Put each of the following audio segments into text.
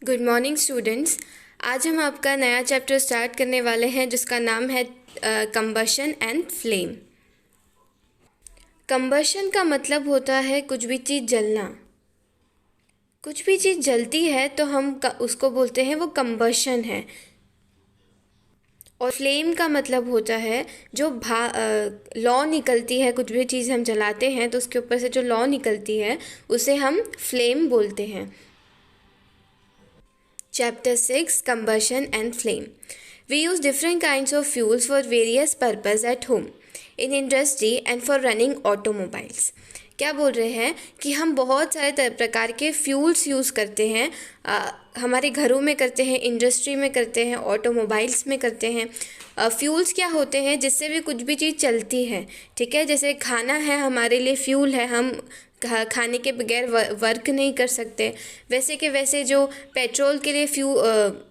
Good morning students. आज हम आपका नया चैप्टर स्टार्ट करने वाले हैं जिसका नाम है कंबशन एंड फ्लेम। कंबशन का मतलब होता है कुछ भी चीज़ जलना। कुछ भी चीज़ जलती है तो हम उसको बोलते हैं वो कंबशन है। और फ्लेम का मतलब होता है जो लौ निकलती है। कुछ भी चीज़ हम जलाते हैं तो उसके ऊपर से जो लौ निकलती है उसे हम फ्लेम बोलते हैं। Chapter 6 Combustion and Flame. We use different kinds of fuels for various purposes at home, in industry and for running automobiles. क्या बोल रहे हैं कि हम बहुत सारे प्रकार के फ्यूल्स यूज़ करते हैं। हमारे घरों में करते हैं, इंडस्ट्री में करते हैं, ऑटोमोबाइल्स में करते हैं। फ्यूल्स क्या होते हैं? जिससे भी कुछ भी चीज़ चलती है, ठीक है। जैसे खाना है हमारे लिए फ्यूल है, हम खाने के बगैर वर्क नहीं कर सकते। वैसे के वैसे जो पेट्रोल के लिए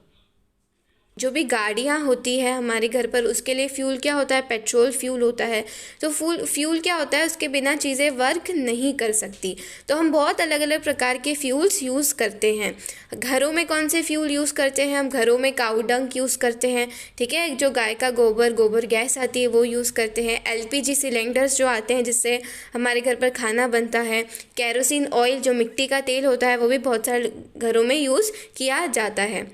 जो भी गाड़ियाँ होती है हमारे घर पर, उसके लिए फ्यूल क्या होता है? पेट्रोल फ्यूल होता है। तो फ्यूल क्या होता है? उसके बिना चीज़ें वर्क नहीं कर सकती। तो हम बहुत अलग अलग प्रकार के फ्यूल्स यूज़ करते हैं। घरों में कौन से फ्यूल यूज़ करते हैं? हम घरों में काऊ डंग यूज़ करते हैं, ठीक है। जो गाय का गोबर गैस आती है वो यूज़ करते हैं। एलपीजी सिलेंडर्स जो आते हैं जिससे हमारे घर पर खाना बनता है। केरोसिन ऑयल जो मिट्टी का तेल होता है वो भी बहुत सारे घरों में यूज़ किया जाता है।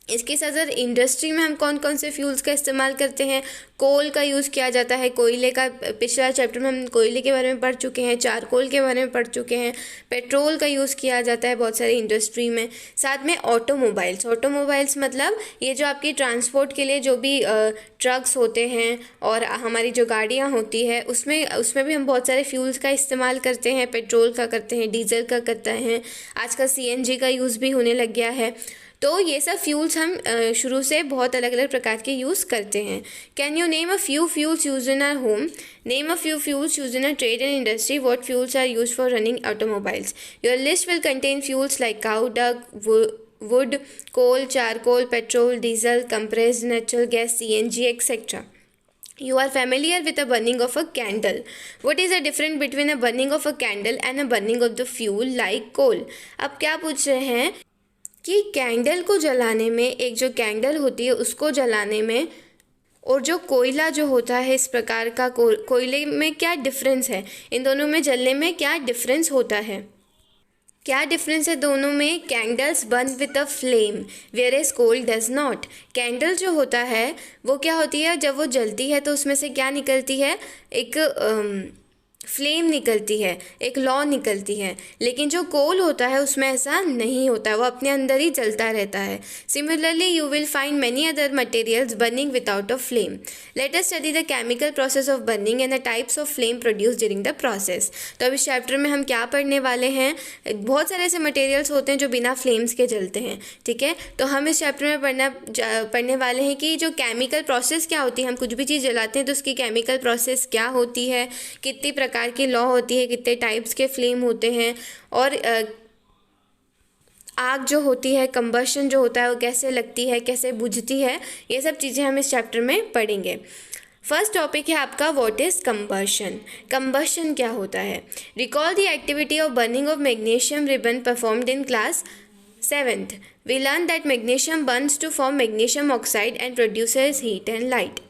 इसके साथ साथ इंडस्ट्री में हम कौन कौन से फ्यूल्स का इस्तेमाल करते हैं? कोल का यूज़ किया जाता है। कोयले का, पिछला चैप्टर में हम कोयले के बारे में पढ़ चुके हैं, चारकोल के बारे में पढ़ चुके हैं। पेट्रोल का यूज़ किया जाता है बहुत सारी इंडस्ट्री में। साथ में ऑटोमोबाइल्स मतलब ये जो आपकी ट्रांसपोर्ट के लिए जो भी ट्रक्स होते हैं और हमारी जो गाड़ियाँ होती है उसमें भी हम बहुत सारे फ्यूल्स का इस्तेमाल करते हैं। पेट्रोल का करते हैं, डीजल का करते हैं, आजकल सीएनजी का यूज़ भी होने लग गया है। तो ये सब फ्यूल्स हम शुरू से बहुत अलग अलग प्रकार के यूज़ करते हैं। Can you name a few fuels use in are home? Name a few fuels use in a trade and industry. What fuels are used for running automobiles? Your list will contain fuels like cow dung, wood, coal, charcoal, petrol, diesel, compressed natural gas, CNG, etc. You are familiar with the burning of a candle. What is the difference between a burning of a candle and a burning of the fuel like coal? अब क्या पूछ रहे हैं कि candle को जलाने में, एक जो कैंडल होती है उसको जलाने में और जो कोयला जो होता है इस प्रकार का कोयले में क्या डिफरेंस है? इन दोनों में जलने में क्या डिफरेंस होता है? क्या डिफरेंस है दोनों में? Candles burn with a flame whereas coal does not. Candle जो होता है वो क्या होती है? जब वो जलती है तो उसमें से क्या निकलती है? एक फ्लेम निकलती है, एक लौ निकलती है। लेकिन जो कोल होता है उसमें ऐसा नहीं होता है, वो अपने अंदर ही जलता रहता है। Similarly you will find many other materials burning without a flame. Let us study the chemical process of burning and the types of flame produce during the process. तो अब इस चैप्टर में हम क्या पढ़ने वाले हैं? बहुत सारे ऐसे मटेरियल्स होते हैं जो बिना फ्लेम्स के जलते हैं, ठीक है। तो हम इस चैप्टर में पढ़ने वाले हैं कि जो केमिकल प्रोसेस क्या होती है। हम कुछ भी चीज़ जलाते हैं तो उसकी केमिकल प्रोसेस क्या होती है, कितनी प्रकार की लॉ होती है, कितने टाइप्स के फ्लेम होते हैं, और आग जो होती है, कंबशन जो होता है वो कैसे लगती है, कैसे बुझती है, ये सब चीज़ें हम इस चैप्टर में पढ़ेंगे। फर्स्ट टॉपिक है आपका व्हाट इज कंबशन. कंबशन क्या होता है? Recall the activity of burning of magnesium ribbon performed in class 7th. We learned that magnesium burns to form magnesium oxide and produces heat and light.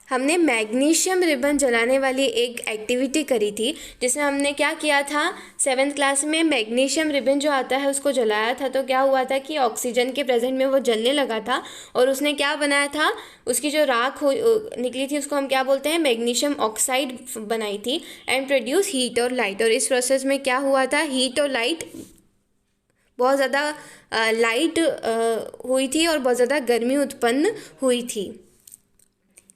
हमने magnesium ribbon जलाने वाली एक activity करी थी जिसमें हमने क्या किया था? 7th क्लास में मैग्नीशियम रिबन जो आता है उसको जलाया था। तो क्या हुआ था कि ऑक्सीजन के प्रेजेंट में वो जलने लगा था और उसने क्या बनाया था? उसकी जो राख निकली थी उसको हम क्या बोलते हैं? मैग्नीशियम ऑक्साइड बनाई थी एंड प्रोड्यूस हीट और लाइट. और इस प्रोसेस में क्या हुआ था? हीट और लाइट, बहुत ज़्यादा लाइट हुई थी और बहुत ज़्यादा गर्मी उत्पन्न हुई थी.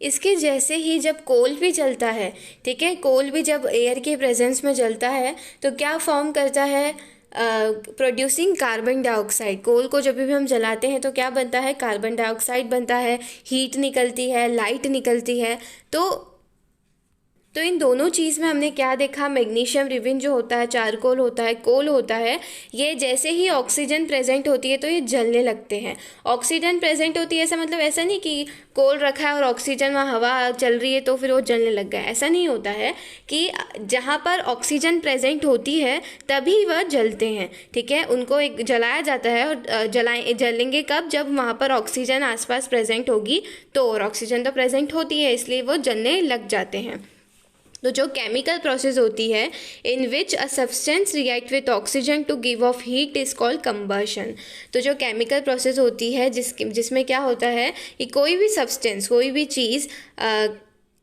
इसके जैसे ही जब कोल भी जलता है, ठीक है, कोल भी जब एयर के प्रेजेंस में जलता है तो क्या फॉर्म करता है? Producing carbon dioxide. कोल को जब भी हम जलाते हैं तो क्या बनता है? कार्बन डाइऑक्साइड बनता है, हीट निकलती है, लाइट निकलती है. तो तो इन दोनों चीज़ में हमने क्या देखा, मैग्नीशियम रिबिन जो होता है, चारकोल होता है, कोल होता है, ये जैसे ही ऑक्सीजन प्रेजेंट होती है तो ये जलने लगते हैं। ऑक्सीजन प्रेजेंट होती है ऐसा मतलब ऐसा नहीं कि कोल रखा है और ऑक्सीजन वहाँ हवा चल रही है तो फिर वो जलने लग गया, ऐसा नहीं होता है। कि जहाँ पर ऑक्सीजन प्रेजेंट होती है तभी वह जलते हैं, ठीक है। उनको एक जलाया जाता है और जलेंगे कब, जब वहाँ पर ऑक्सीजन आसपास प्रेजेंट होगी तो, और ऑक्सीजन तो प्रेजेंट होती है इसलिए वो जलने लग जाते हैं। तो जो केमिकल प्रोसेस होती है in which a substance react with oxygen to give off heat is called combustion. तो जो केमिकल प्रोसेस होती है जिसमें क्या होता है कि कोई भी सब्सटेंस, कोई भी चीज़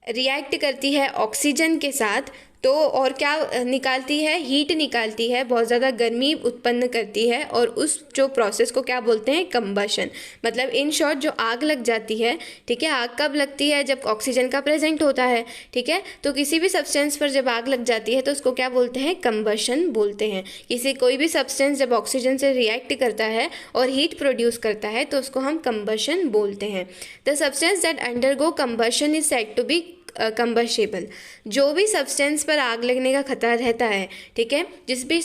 रिएक्ट करती है ऑक्सीजन के साथ तो, और क्या निकालती है, हीट निकालती है, बहुत ज़्यादा गर्मी उत्पन्न करती है, और उस जो प्रोसेस को क्या बोलते हैं, कंबशन। मतलब इन शॉर्ट जो आग लग जाती है, ठीक है, आग कब लगती है, जब ऑक्सीजन का प्रेजेंट होता है, ठीक है। तो किसी भी सब्सटेंस पर जब आग लग जाती है तो उसको क्या बोलते हैं, कंबशन बोलते हैं। कोई भी सब्सटेंस जब ऑक्सीजन से रिएक्ट करता है और हीट प्रोड्यूस करता है तो उसको हम कंबशन बोलते हैं। The substance that undergo combustion is said to be combustible. जो भी सब्सटेंस पर आग लगने का खतरा रहता है, ठीक है, जिस भी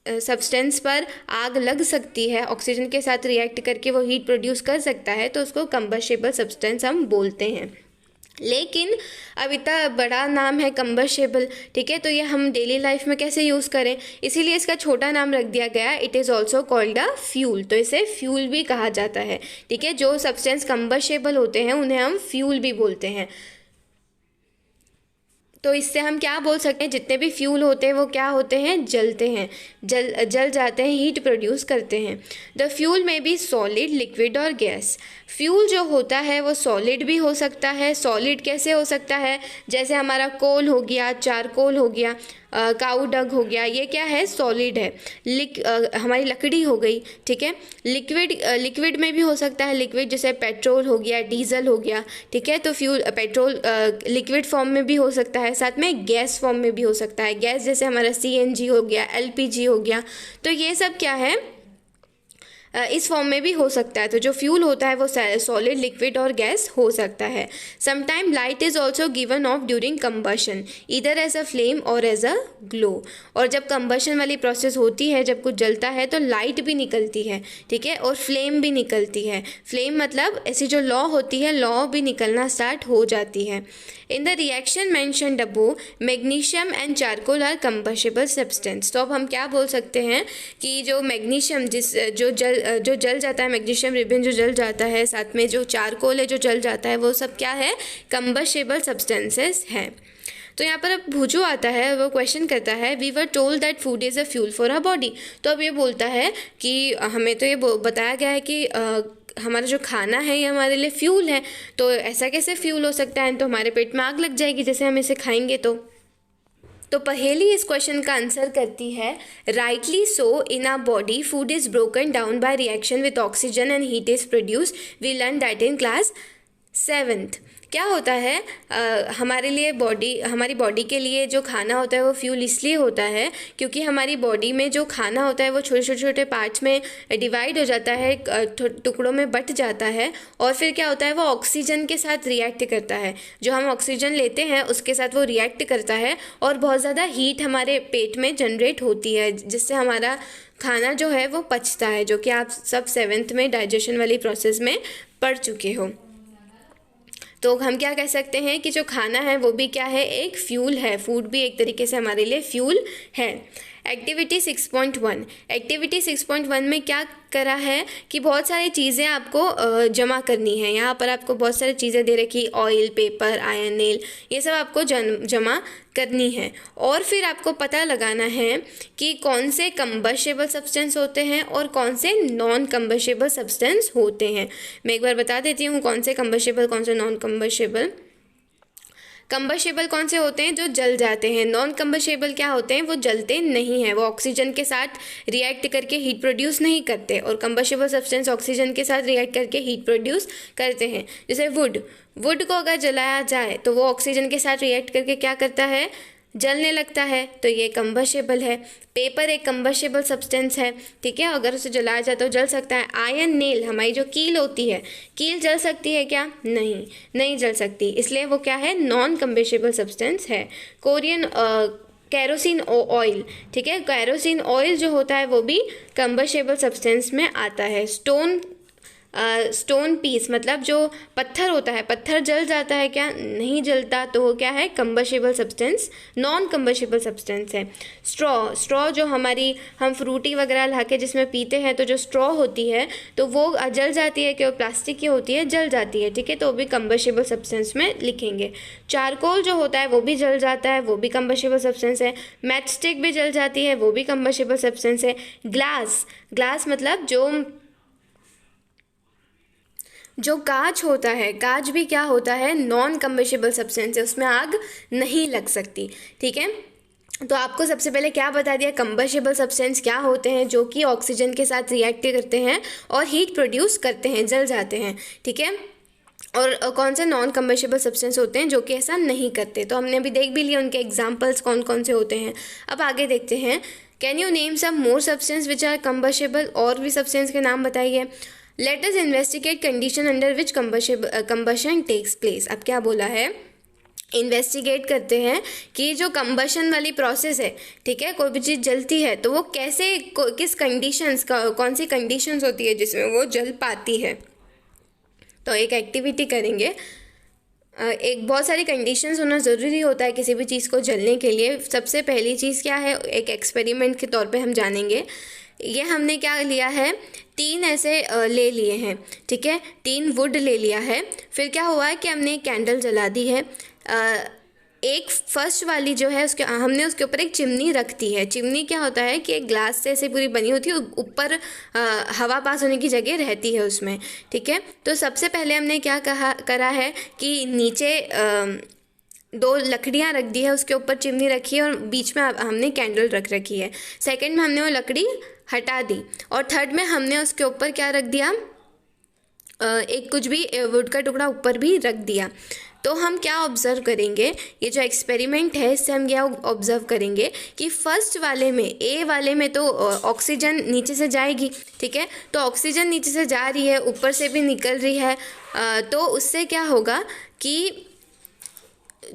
सब्सटेंस पर आग लग सकती है, ऑक्सीजन के साथ रिएक्ट करके वो हीट प्रोड्यूस कर सकता है तो उसको कंबशेबल सब्सटेंस हम बोलते हैं। लेकिन अब इतना बड़ा नाम है कंबशेबल, ठीक है, तो ये हम डेली लाइफ में कैसे यूज़ करें, इसीलिए इसका छोटा नाम रख दिया गया, it is also called a fuel. तो इसे फ्यूल भी कहा जाता है, ठीक है। जो सब्सटेंस कंबशेबल होते हैं उन्हें हम फ्यूल भी बोलते हैं। तो इससे हम क्या बोल सकते हैं, जितने भी फ्यूल होते हैं वो क्या होते हैं, जलते हैं, जल जाते हैं, हीट प्रोड्यूस करते हैं। द फ्यूल में बी सॉलिड, लिक्विड और गैस। फ्यूल जो होता है वो सॉलिड भी हो सकता है। सॉलिड कैसे हो सकता है, जैसे हमारा कोल हो गया, चारकोल हो गया, काऊ डंग हो गया, ये क्या है, सॉलिड है। हमारी लकड़ी हो गई, ठीक है। लिक्विड में भी हो सकता है, लिक्विड जैसे पेट्रोल हो गया, डीजल हो गया, ठीक है। तो फ्यूल पेट्रोल लिक्विड फॉर्म में भी हो सकता है, साथ में गैस फॉर्म में भी हो सकता है। गैस जैसे हमारा CNG हो गया, LPG हो गया, तो ये सब क्या है, इस फॉर्म में भी हो सकता है। तो जो फ्यूल होता है वो सॉलिड, लिक्विड और गैस हो सकता है। Sometime light is also given of during combustion, इधर एज अ फ्लेम और एज अ ग्लो। और जब कंबशन वाली प्रोसेस होती है, जब कुछ जलता है तो लाइट भी निकलती है, ठीक है, और फ्लेम भी निकलती है। फ्लेम मतलब ऐसी जो लौ होती है, लौ भी निकलना स्टार्ट हो जाती है। In the reaction mentioned above, magnesium and charcoal are combustible substance. तो अब हम क्या बोल सकते हैं कि जो मैग्नीशियम जो जल जाता है, मैग्नीशियम रिबन जो जल जाता है, साथ में जो चारकोल है जो जल जाता है, वो सब क्या है, कंबशेबल सब्सटेंसेस हैं। तो यहाँ पर अब भूजू आता है, वो क्वेश्चन करता है, we were told that food is a fuel for a body. तो अब ये बोलता है कि हमें तो ये बताया गया है कि हमारा जो खाना है ये हमारे लिए फ्यूल है, तो ऐसा कैसे फ्यूल हो सकता है, तो हमारे पेट में आग लग जाएगी जैसे हम इसे खाएंगे। तो पहेली इस क्वेश्चन का आंसर करती है, rightly so, in our body food is broken down by reaction with oxygen and heat is produce. We learn that in class 7th। क्या होता है, हमारी बॉडी के लिए जो खाना होता है वो फ्यूल इसलिए होता है क्योंकि हमारी बॉडी में जो खाना होता है वो छोटे छोटे पार्ट्स में डिवाइड हो जाता है, टुकड़ों में बट जाता है, और फिर क्या होता है, वो ऑक्सीजन के साथ रिएक्ट करता है। जो हम ऑक्सीजन लेते हैं उसके साथ वो रिएक्ट करता है और बहुत ज़्यादा हीट हमारे पेट में जनरेट होती है, जिससे हमारा खाना जो है वो पचता है, जो कि आप सब 7th में डाइजेशन वाली प्रोसेस में पढ़ चुके हो। तो हम क्या कह सकते हैं कि जो खाना है वो भी क्या है, एक फ्यूल है। फूड भी एक तरीके से हमारे लिए फ्यूल है। एक्टिविटी 6.1, एक्टिविटी 6.1 में क्या करा है कि बहुत सारी चीज़ें आपको जमा करनी है। यहाँ पर आपको बहुत सारी चीज़ें दे रखी, ऑयल, पेपर, आयरन नेल, ये सब आपको जमा करनी है, और फिर आपको पता लगाना है कि कौन से कंबशेबल सब्सटेंस होते हैं और कौन से नॉन कंबशेबल सब्सटेंस होते हैं। मैं एक बार बता देती हूँ कौन से कंबशेबल, कौन से नॉन कंबशेबल। कंबशेबल कौन से होते हैं, जो जल जाते हैं। नॉन कंबशेबल क्या होते हैं, वो जलते नहीं हैं, वो ऑक्सीजन के साथ रिएक्ट करके हीट प्रोड्यूस नहीं करते, और कंबशेबल सब्सटेंस ऑक्सीजन के साथ रिएक्ट करके हीट प्रोड्यूस करते हैं। जैसे वुड को अगर जलाया जाए तो वो ऑक्सीजन के साथ रिएक्ट करके क्या करता है, जलने लगता है तो ये कंबस्टेबल है। पेपर एक कंबस्टेबल सब्सटेंस है, ठीक है, अगर उसे जलाया जाए तो जल सकता है। आयरन नेल, हमारी जो कील होती है, कील जल सकती है क्या? नहीं, नहीं जल सकती, इसलिए वो क्या है? नॉन कंबस्टेबल सब्सटेंस है। कैरोसिन ऑयल, ठीक है, कैरोसिन ऑयल जो होता है वो भी कंबस्टेबल सब्सटेंस में आता है। स्टोन पीस मतलब जो पत्थर होता है, पत्थर जल जाता है क्या? नहीं जलता, तो वो क्या है? Combustible substance, non combustible substance है। स्ट्रॉ जो हम फ्रूटी वगैरह ला के जिसमें पीते हैं, तो जो स्ट्रॉ होती है तो वो जल जाती है, क्यों? प्लास्टिक की होती है, जल जाती है, ठीक है, तो वो भी कंबस्टेबल सब्सटेंस में लिखेंगे। चारकोल जो होता है वो भी जल जाता है, वो भी कंबस्टेबल सब्सटेंस है। मैच स्टिक भी जल जाती है, वो भी कंबस्टेबल सब्सटेंस है। ग्लास मतलब जो कांच होता है, कांच भी क्या होता है? नॉन कंबस्टेबल सब्सटेंस है, उसमें आग नहीं लग सकती, ठीक है। तो आपको सबसे पहले क्या बता दिया? कंबस्टेबल सब्सटेंस क्या होते हैं? जो कि ऑक्सीजन के साथ रिएक्ट करते हैं और हीट प्रोड्यूस करते हैं, जल जाते हैं, ठीक है। और कौन से नॉन कंबस्टेबल सब्सटेंस होते हैं जो कि ऐसा नहीं करते? तो हमने अभी देख भी लिया उनके एग्जाम्पल्स कौन कौन से होते हैं। अब आगे देखते हैं। Can you name some more substance which are combustible? और भी सब्सटेंस के नाम बताइए। Let us investigate condition under which combustion takes place. अब क्या बोला है? इन्वेस्टिगेट करते हैं कि जो कंबशन वाली प्रोसेस है, ठीक है, कोई भी चीज़ जलती है तो वो कैसे, किस कंडीशंस कौन सी कंडीशंस होती है जिसमें वो जल पाती है। तो एक एक्टिविटी करेंगे। एक बहुत सारी कंडीशंस होना ज़रूरी होता है किसी भी चीज़ को जलने के लिए। सबसे पहली चीज़ क्या है? एक एक्सपेरिमेंट के तौर पे हम जानेंगे। ये हमने क्या लिया है? 3 ऐसे ले लिए हैं, ठीक है, 3 वुड ले लिया है। फिर क्या हुआ है कि हमने एक कैंडल जला दी है। एक फर्स्ट वाली जो है हमने उसके ऊपर एक चिमनी रख दी है। चिमनी क्या होता है कि एक ग्लास से ऐसे पूरी बनी होती है, ऊपर हवा पास होने की जगह रहती है उसमें, ठीक है। तो सबसे पहले हमने क्या करा है कि नीचे 2 लकड़ियाँ रख दी है, उसके ऊपर चिमनी रखी है और बीच में हमने कैंडल रख रखी है। सेकंड में हमने वो लकड़ी हटा दी और थर्ड में हमने उसके ऊपर क्या रख दिया? एक कुछ भी वुड का टुकड़ा ऊपर भी रख दिया। तो हम क्या ऑब्ज़र्व करेंगे? ये जो एक्सपेरिमेंट है इससे हम क्या ऑब्ज़र्व करेंगे कि फर्स्ट वाले में, ए वाले में तो ऑक्सीजन नीचे से जाएगी, ठीक है, तो ऑक्सीजन नीचे से जा रही है, ऊपर से भी निकल रही है, तो उससे क्या होगा कि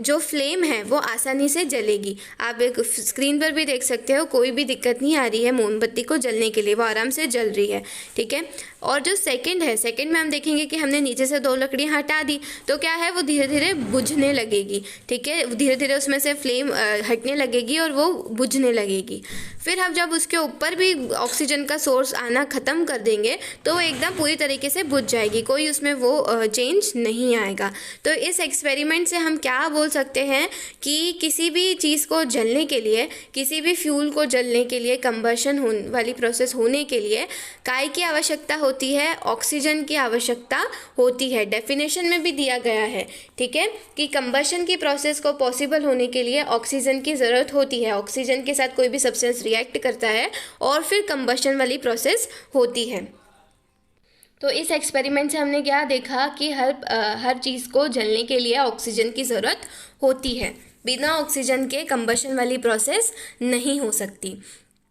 जो फ्लेम है वो आसानी से जलेगी। आप एक स्क्रीन पर भी देख सकते हो, कोई भी दिक्कत नहीं आ रही है मोमबत्ती को जलने के लिए, वो आराम से जल रही है, ठीक है। और जो सेकंड है, सेकंड में हम देखेंगे कि हमने नीचे से 2 लकड़ियाँ हटा दी, तो क्या है? वो धीरे धीरे बुझने लगेगी, ठीक है, धीरे धीरे उसमें से फ्लेम हटने लगेगी और वो बुझने लगेगी। फिर हम जब उसके ऊपर भी ऑक्सीजन का सोर्स आना ख़त्म कर देंगे तो वो एकदम पूरी तरीके से बुझ जाएगी, कोई उसमें वो चेंज नहीं आएगा। तो इस एक्सपेरिमेंट से हम क्या बोल सकते हैं कि किसी भी चीज़ को जलने के लिए, किसी भी फ्यूल को जलने के लिए, कंबशन वाली प्रोसेस होने के लिए काय की आवश्यकता होती है? ऑक्सीजन की आवश्यकता होती है। डेफिनेशन में भी दिया गया है, ठीक है, कि कंबशन की प्रोसेस को पॉसिबल होने के लिए ऑक्सीजन की ज़रूरत होती है। ऑक्सीजन के साथ कोई भी सब्सटेंस रिएक्ट करता है और फिर कंबशन वाली प्रोसेस होती है। तो इस एक्सपेरिमेंट से हमने क्या देखा कि हर चीज़ को जलने के लिए ऑक्सीजन की ज़रूरत होती है। बिना ऑक्सीजन के कंबशन वाली प्रोसेस नहीं हो सकती।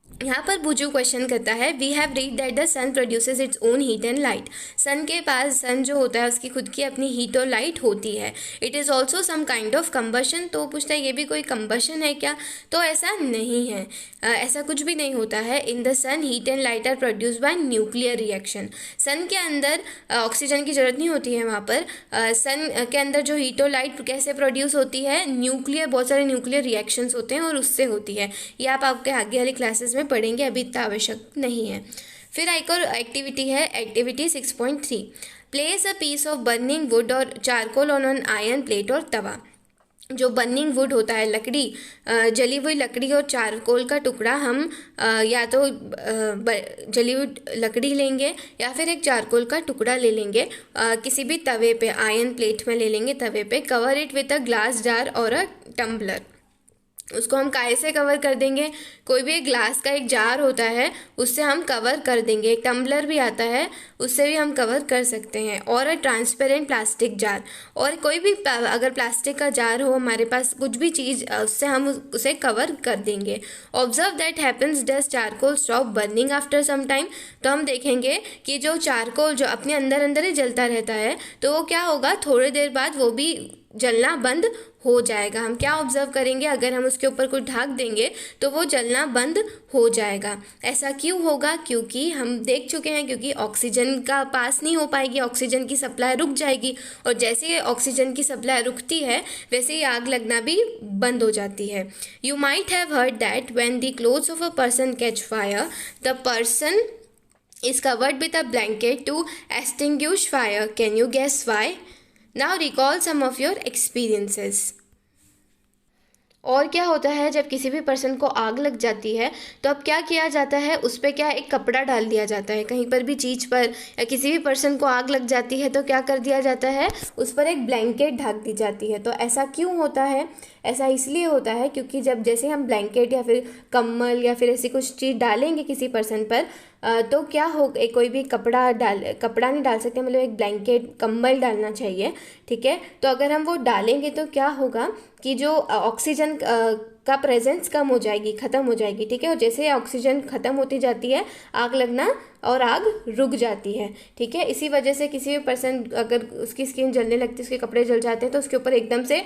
यहाँ पर बुजू क्वेश्चन करता है, we have read that the sun produces its own heat and light. Sun के पास, सन जो होता है उसकी खुद की अपनी हीट और लाइट होती है। It is also some kind of combustion. तो पूछता है ये भी कोई कंबशन है क्या? तो ऐसा नहीं है, ऐसा कुछ भी नहीं होता है। In the sun heat and light are produce by nuclear reaction. Sun के अंदर ऑक्सीजन की ज़रूरत नहीं होती है। वहाँ पर सन के अंदर जो हीट और लाइट कैसे प्रोड्यूस होती है? न्यूक्लियर, बहुत सारे न्यूक्लियर रिएक्शंस होते हैं और उससे होती है। ये आप आपके आगे वाली क्लासेस में पढ़ेंगे, अभी इतना आवश्यक नहीं है। फिर एक और एक्टिविटी है, activity 6.3। Place a piece of burning wood और charcoal on an iron plate और तवा। जो बर्निंग वुड होता है, लकड़ी, जली हुई लकड़ी और चारकोल का टुकड़ा हम या तो जली हुई लकड़ी लेंगे या फिर एक चारकोल का टुकड़ा ले लेंगे, किसी भी तवे पे, आयरन प्लेट में ले लेंगे तवे पे। Cover it with a glass jar और अ टम्बलर। उसको हम काहे से कवर कर देंगे, कोई भी एक ग्लास का एक जार होता है उससे हम कवर कर देंगे, एक टम्बलर भी आता है उससे भी हम कवर कर सकते हैं, और अ ट्रांसपेरेंट प्लास्टिक जार, और कोई भी अगर प्लास्टिक का जार हो हमारे पास कुछ भी चीज़ उससे हम उसे कवर कर देंगे। Observe that happens does charcoal stop burning after some time. तो हम देखेंगे कि जो चारकोल जो अपने अंदर अंदर ही जलता रहता है तो वो क्या होगा, थोड़ी देर बाद वो भी जलना बंद हो जाएगा। हम क्या ऑब्जर्व करेंगे, अगर हम उसके ऊपर कुछ ढक देंगे तो वो जलना बंद हो जाएगा। ऐसा क्यों होगा, क्योंकि हम देख चुके हैं क्योंकि ऑक्सीजन का पास नहीं हो पाएगी, ऑक्सीजन की सप्लाई रुक जाएगी, और जैसे ही ऑक्सीजन की सप्लाई रुकती है वैसे ही आग लगना भी बंद हो जाती है। You might have heard that when the clothes of a person catch fire the person is covered with a blanket to extinguish fire. Can you guess why? Now recall some of your experiences. और क्या होता है जब किसी भी person को आग लग जाती है तो अब क्या किया जाता है, उस पर क्या एक कपड़ा डाल दिया जाता है, कहीं पर भी चीज़ पर या किसी भी पर्सन को आग लग जाती है तो क्या कर दिया जाता है, उस पर एक ब्लैंकेट ढक दी जाती है। तो ऐसा क्यों होता है, ऐसा इसलिए होता है क्योंकि जब जैसे हम ब्लैंकेट या फिर कम्बल या फिर ऐसी कुछ चीज़ डालेंगे किसी पर्सन पर तो क्या हो, कोई भी कपड़ा नहीं डाल सकते, मतलब एक ब्लैंकेट कंबल डालना चाहिए, ठीक है। तो अगर हम वो डालेंगे तो क्या होगा कि जो ऑक्सीजन का प्रेजेंस कम हो जाएगी, ख़त्म हो जाएगी, ठीक है। और जैसे ऑक्सीजन ख़त्म होती जाती है आग लगना और आग रुक जाती है, ठीक है। इसी वजह से किसी भी पर्सन अगर उसकी स्किन जलने लगती है, उसके कपड़े जल जाते हैं तो उसके ऊपर एकदम से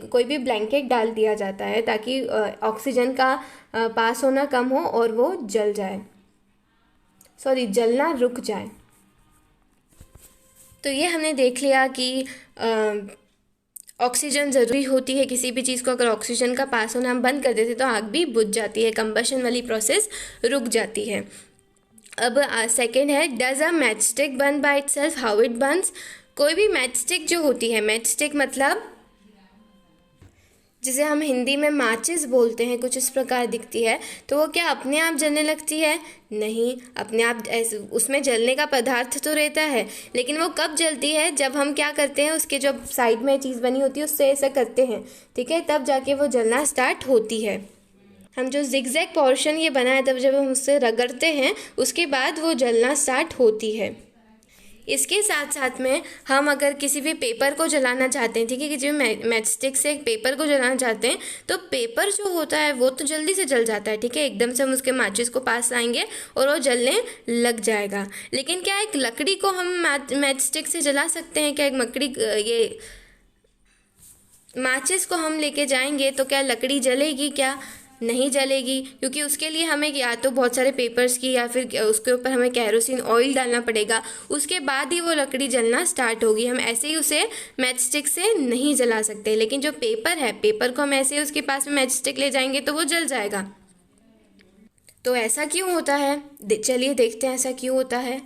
कोई भी ब्लैंकेट डाल दिया जाता है ताकि ऑक्सीजन का पास होना कम हो और वो जलना रुक जाए। तो ये हमने देख लिया कि ऑक्सीजन ज़रूरी होती है किसी भी चीज़ को, अगर ऑक्सीजन का पास होना हम बंद कर देते तो आग भी बुझ जाती है, कंबशन वाली प्रोसेस रुक जाती है। अब सेकेंड है, does a match stick burn by itself, how it Burns. कोई भी मैच स्टिक जो होती है, मैच स्टिक मतलब जिसे हम हिंदी में माचिस बोलते हैं, कुछ इस प्रकार दिखती है, तो वो क्या अपने आप जलने लगती है? नहीं, अपने आप ऐसे उसमें जलने का पदार्थ तो रहता है, लेकिन वो कब जलती है, जब हम क्या करते हैं उसके जो साइड में चीज़ बनी होती है उससे ऐसा करते हैं, ठीक है, तब जाके वो जलना स्टार्ट होती है। हम जो जिगजैग पोर्शन ये बना है तब जब हम उससे रगड़ते हैं उसके बाद वो जलना स्टार्ट होती है। इसके साथ साथ में हम अगर किसी भी पेपर को जलाना चाहते हैं, ठीक है, किसी भी मैच स्टिक से एक पेपर को जलाना चाहते हैं तो पेपर जो होता है वो तो जल्दी से जल जाता है, ठीक है, एकदम से हम उसके माचिस को पास लाएंगे और वो जलने लग जाएगा। लेकिन क्या एक लकड़ी को हम मैच स्टिक से जला सकते हैं क्या? ये माचिस को हम लेके जाएंगे तो क्या लकड़ी जलेगी क्या? नहीं जलेगी, क्योंकि उसके लिए हमें या तो बहुत सारे पेपर्स की या फिर उसके ऊपर हमें केरोसिन ऑयल डालना पड़ेगा, उसके बाद ही वो लकड़ी जलना स्टार्ट होगी। हम ऐसे ही उसे मैच स्टिक से नहीं जला सकते। लेकिन जो पेपर है, पेपर को हम ऐसे ही उसके पास में मैच स्टिक ले जाएंगे तो वो जल जाएगा। तो ऐसा क्यों होता है, चलिए देखते हैं ऐसा क्यों होता है।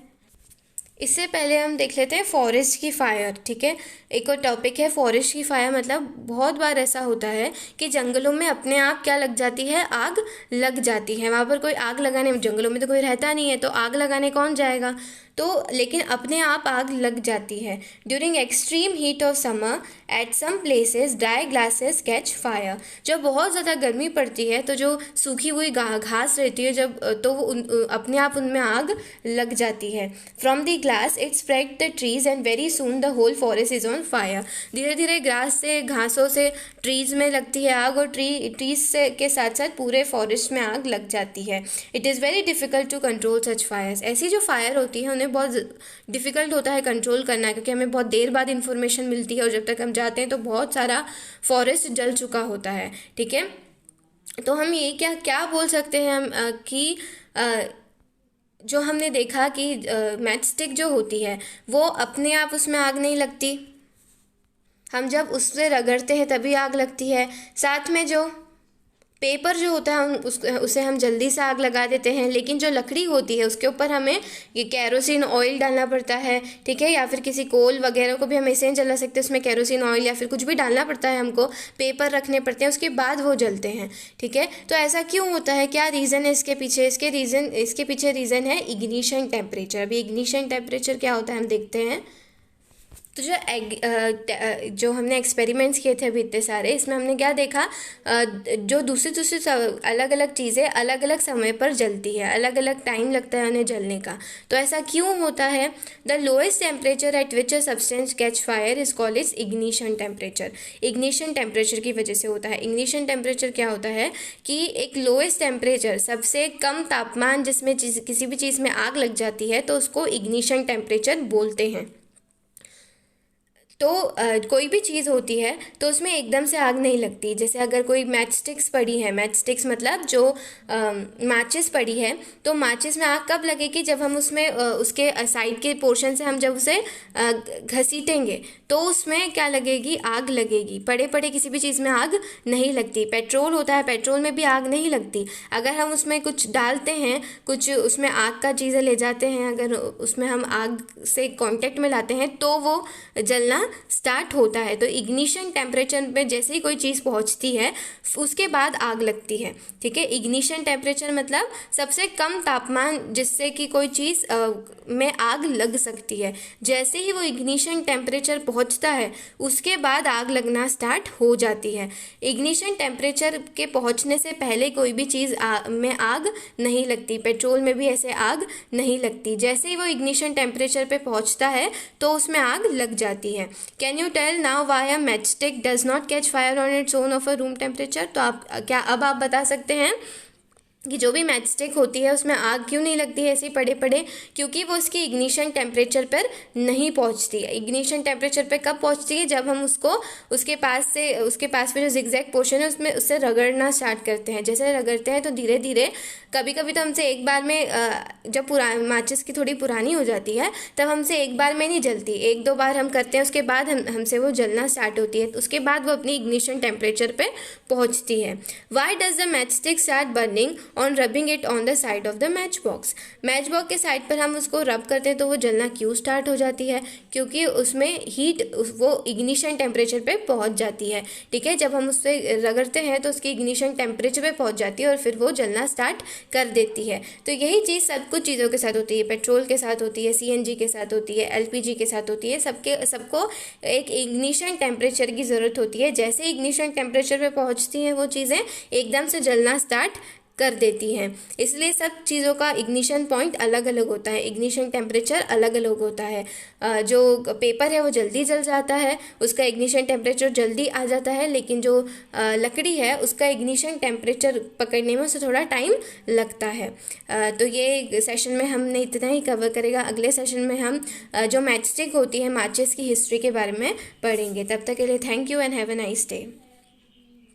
इससे पहले हम देख लेते हैं फॉरेस्ट की फायर, ठीक है। एक और टॉपिक है फॉरेस्ट की फायर, मतलब बहुत बार ऐसा होता है कि जंगलों में अपने आप क्या लग जाती है, आग लग जाती है। वहाँ पर कोई आग लगाने, जंगलों में तो कोई रहता नहीं है तो आग लगाने कौन जाएगा, तो लेकिन अपने आप आग लग जाती है। During extreme heat of summer at some places dry grasses catch fire. जब बहुत ज़्यादा गर्मी पड़ती है तो जो सूखी हुई घास रहती है जब तो वो अपने आप उनमें आग लग जाती है। From the glass it spread the trees and very soon the whole forest is on fire. धीरे धीरे ग्रास से, घासों से ट्रीज में लगती है आग और ट्रीज से के साथ साथ पूरे फॉरेस्ट में आग लग जाती है। It is very difficult to control such fires. ऐसी जो फायर होती है उन्हें बहुत डिफ़िकल्ट होता है कंट्रोल करना, क्योंकि हमें बहुत देर बाद इन्फॉर्मेशन मिलती है और जब तक हम जाते हैं तो बहुत सारा फॉरेस्ट जल चुका होता है, ठीक है। तो हम ये क्या बोल सकते हैं हम कि जो हमने देखा कि मैच स्टिक जो होती है वो अपने आप उसमें आग नहीं लगती, हम जब उससे रगड़ते हैं तभी आग लगती है। साथ में जो पेपर जो होता है उसे हम जल्दी से आग लगा देते हैं, लेकिन जो लकड़ी होती है उसके ऊपर हमें ये केरोसिन ऑयल डालना पड़ता है, ठीक है, या फिर किसी कोल वगैरह को भी हम ऐसे नहीं जला सकते, उसमें केरोसिन ऑयल या फिर कुछ भी डालना पड़ता है, हमको पेपर रखने पड़ते हैं, उसके बाद वो जलते हैं, ठीक है। तो ऐसा क्यों होता है, क्या रीज़न है इसके पीछे? इसके पीछे रीज़न है इग्निशन टेम्परेचर। अभी इग्निशन टेम्परेचर क्या होता है हम देखते हैं। तो जो हमने एक्सपेरिमेंट्स किए थे अभी इतने सारे, इसमें हमने क्या देखा, जो दूसरी दूसरी अलग अलग चीज़ें अलग अलग समय पर जलती है, अलग अलग टाइम लगता है उन्हें जलने का। तो ऐसा क्यों होता है? The lowest temperature at which a substance catch fire is called is ignition temperature. Ignition temperature की वजह से होता है। इग्निशन टेम्परेचर क्या होता है कि एक लोएस्ट टेम्परेचर, सबसे कम तापमान जिसमें किसी भी चीज़ में आग लग जाती है, तो उसको इग्निशन टेम्परेचर बोलते हैं। तो कोई भी चीज़ होती है तो उसमें एकदम से आग नहीं लगती। जैसे अगर कोई मैच स्टिक्स पड़ी है, मैच स्टिक्स मतलब जो माचिस पड़ी है, तो माचिस में आग कब लगेगी? जब हम उसमें उसके साइड के पोर्शन से हम जब उसे घसीटेंगे तो उसमें क्या लगेगी? आग लगेगी। पड़े पड़े किसी भी चीज़ में आग नहीं लगती। पेट्रोल होता है, पेट्रोल में भी आग नहीं लगती। अगर हम उसमें कुछ डालते हैं, कुछ उसमें आग का चीज़ें ले जाते हैं, अगर उसमें हम आग से कांटेक्ट में लाते हैं तो वो जलना स्टार्ट होता है। तो इग्निशन टेम्परेचर पे जैसे ही कोई चीज़ पहुंचती है उसके बाद आग लगती है। ठीक है, इग्निशन टेम्परेचर मतलब सबसे कम तापमान जिससे कि कोई चीज़ में आग लग सकती है। जैसे ही वो इग्निशन टेम्परेचर पहुंचता है उसके बाद आग लगना स्टार्ट हो जाती है। इग्निशन टेम्परेचर के पहुंचने से पहले कोई भी चीज़ में आग नहीं लगती। पेट्रोल में भी ऐसे आग नहीं लगती। जैसे ही वो इग्निशन टेम्परेचर पे पहुंचता है तो उसमें आग लग जाती है। Can you tell now why a matchstick does not catch fire on its own of a room temperature? तो अब आप बता सकते हैं कि जो भी मैच स्टिक होती है उसमें आग क्यों नहीं लगती है ऐसे ही पड़े पड़े? क्योंकि वो उसकी इग्निशन टेम्परेचर पर नहीं पहुंचती है। इग्निशन टेम्परेचर पे कब पहुंचती है? जब हम उसको उसके पास पे जो जिगजैग पोर्शन है उसमें उससे रगड़ना स्टार्ट करते हैं। जैसे रगड़ते हैं तो धीरे धीरे, कभी कभी तो हमसे एक बार में जब माचिस की थोड़ी पुरानी हो जाती है तब हमसे एक बार में नहीं जलती, एक दो बार हम करते हैं उसके बाद हमसे वो जलना स्टार्ट होती है। तो उसके बाद वो अपनी इग्निशन टेम्परेचर पे पहुंचती है। Why does the match stick start burning on rubbing it on the side of the match box? Match box के साइड पर हम उसको रब करते हैं तो वो जलना क्यों स्टार्ट हो जाती है? क्योंकि उसमें हीट वो इग्निशन टेम्परेचर पे पहुंच जाती है। ठीक है, जब हम उससे रगड़ते हैं तो उसकी इग्निशन टेम्परेचर पे पहुंच जाती है और फिर वो जलना स्टार्ट कर देती है। तो यही चीज़ सब कुछ चीज़ों के साथ होती है। पेट्रोल के साथ होती है, सीएनजी के साथ होती है, एलपीजी के साथ होती है। सबको एक इग्निशन टेम्परेचर की ज़रूरत होती है। जैसे इग्निशन टेम्परेचर पे पहुंचती हैं वो चीज़ें एकदम से जलना स्टार्ट कर देती हैं। इसलिए सब चीज़ों का इग्निशन पॉइंट अलग अलग होता है, इग्निशन टेम्परेचर अलग अलग होता है। जो पेपर है वो जल्दी जल जाता है, उसका इग्निशन टेम्परेचर जल्दी आ जाता है, लेकिन जो लकड़ी है उसका इग्निशन टेम्परेचर पकड़ने में उसे थोड़ा टाइम लगता है। तो ये सेशन में हमने इतना ही कवर करेगा। अगले सेशन में हम जो मैचस्टिक होती है, माचिस की हिस्ट्री के बारे में पढ़ेंगे। तब तक के लिए thank you and have a nice day.